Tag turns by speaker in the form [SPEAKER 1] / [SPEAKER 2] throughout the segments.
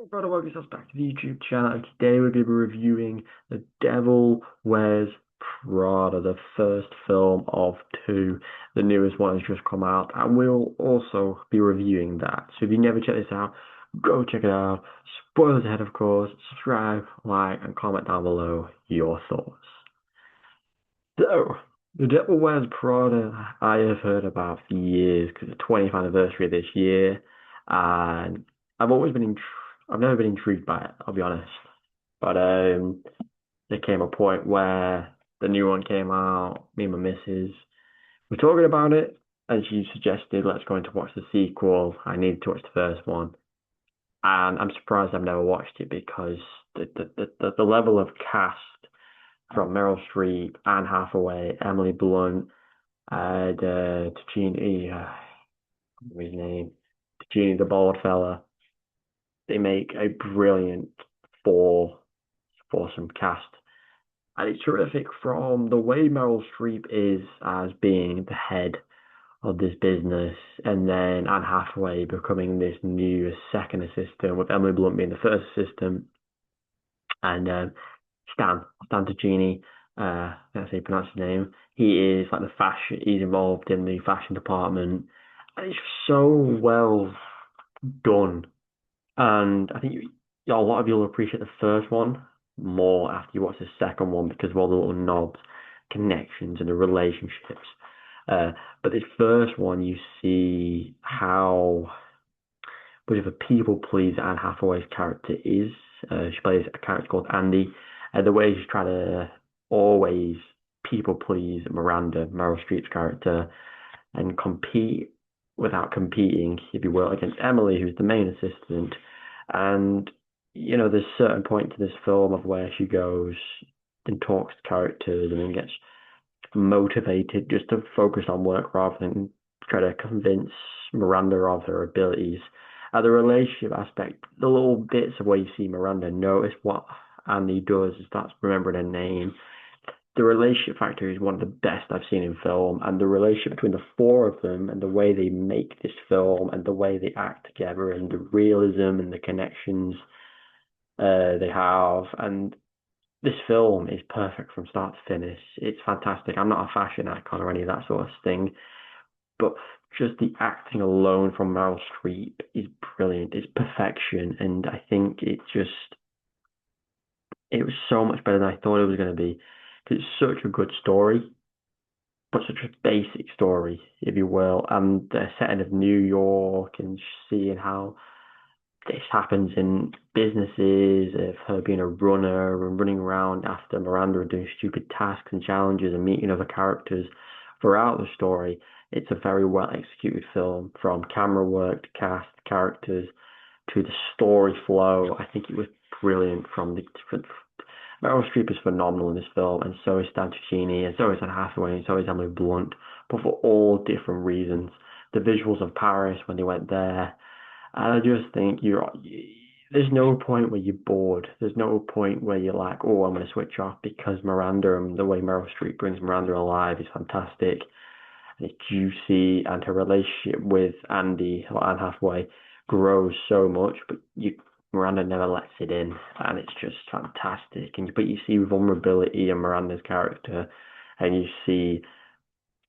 [SPEAKER 1] Brother, welcome yourselves back to the YouTube channel. And today we're going to be reviewing The Devil Wears Prada, the first film of two. The newest one has just come out, and we'll also be reviewing that. So if you never checked this out, go check it out. Spoilers ahead, of course. Subscribe, like, and comment down below your thoughts. So, The Devil Wears Prada, I have heard about for years because it's the 20th anniversary of this year, and I've always been I've never been intrigued by it, I'll be honest. But there came a point where the new one came out, me and my missus were talking about it, and she suggested let's go in to watch the sequel. I needed to watch the first one, and I'm surprised I've never watched it because the level of cast from Meryl Streep, Anne Hathaway, Emily Blunt, Tachini, what his name, Tachini, the bald fella. They make a brilliant four foursome cast, and it's terrific from the way Meryl Streep is as being the head of this business, and then Anne Hathaway becoming this new second assistant, with Emily Blunt being the first assistant, and Stan Tachini, that's how you pronounce his name. He is like the fashion. He's involved in the fashion department, and it's so well done. And I think a lot of you will appreciate the first one more after you watch the second one because of all the little knobs, connections, and the relationships. Uh, but this first one, you see how much of a people pleaser Anne Hathaway's character is. She plays a character called Andy, and the way she's trying to always people please Miranda, Meryl Streep's character, and compete without competing, if you will, against Emily, who's the main assistant. And there's a certain point to this film of where she goes and talks to characters and then gets motivated just to focus on work rather than try to convince Miranda of her abilities. The relationship aspect, the little bits of where you see Miranda notice what Andy does and starts remembering her name. The relationship factor is one of the best I've seen in film, and the relationship between the four of them and the way they make this film and the way they act together and the realism and the connections they have. And this film is perfect from start to finish. It's fantastic. I'm not a fashion icon or any of that sort of thing, but just the acting alone from Meryl Streep is brilliant. It's perfection, and I think it was so much better than I thought it was going to be. Because it's such a good story, but such a basic story, if you will, and the setting of New York and seeing how this happens in businesses, of her being a runner and running around after Miranda and doing stupid tasks and challenges and meeting other characters throughout the story. It's a very well executed film, from camera work to cast, characters to the story flow. I think it was brilliant from the different. Meryl Streep is phenomenal in this film, and so is Stan Tuccini, and so is Anne Hathaway, and so is Emily Blunt, but for all different reasons. The visuals of Paris when they went there, and I just think there's no point where you're bored. There's no point where you're like, oh, I'm going to switch off, because Miranda and the way Meryl Streep brings Miranda alive is fantastic, and it's juicy, and her relationship with Andy or Anne Hathaway grows so much, but Miranda never lets it in, and it's just fantastic. But you see vulnerability in Miranda's character, and you see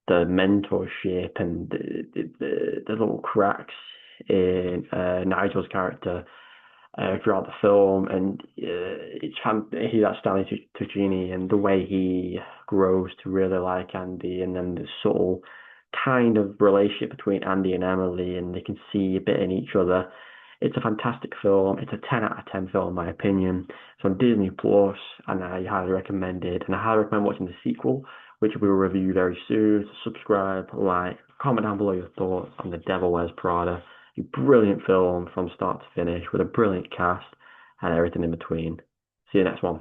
[SPEAKER 1] the mentorship and the little cracks in Nigel's character throughout the film, and that's Stanley Tucci, and the way he grows to really like Andy, and then the subtle kind of relationship between Andy and Emily, and they can see a bit in each other. It's a fantastic film. It's a 10 out of 10 film, in my opinion. It's on Disney Plus, and I highly recommend it. And I highly recommend watching the sequel, which we will review very soon. So subscribe, like, comment down below your thoughts on The Devil Wears Prada. A brilliant film from start to finish with a brilliant cast and everything in between. See you next one.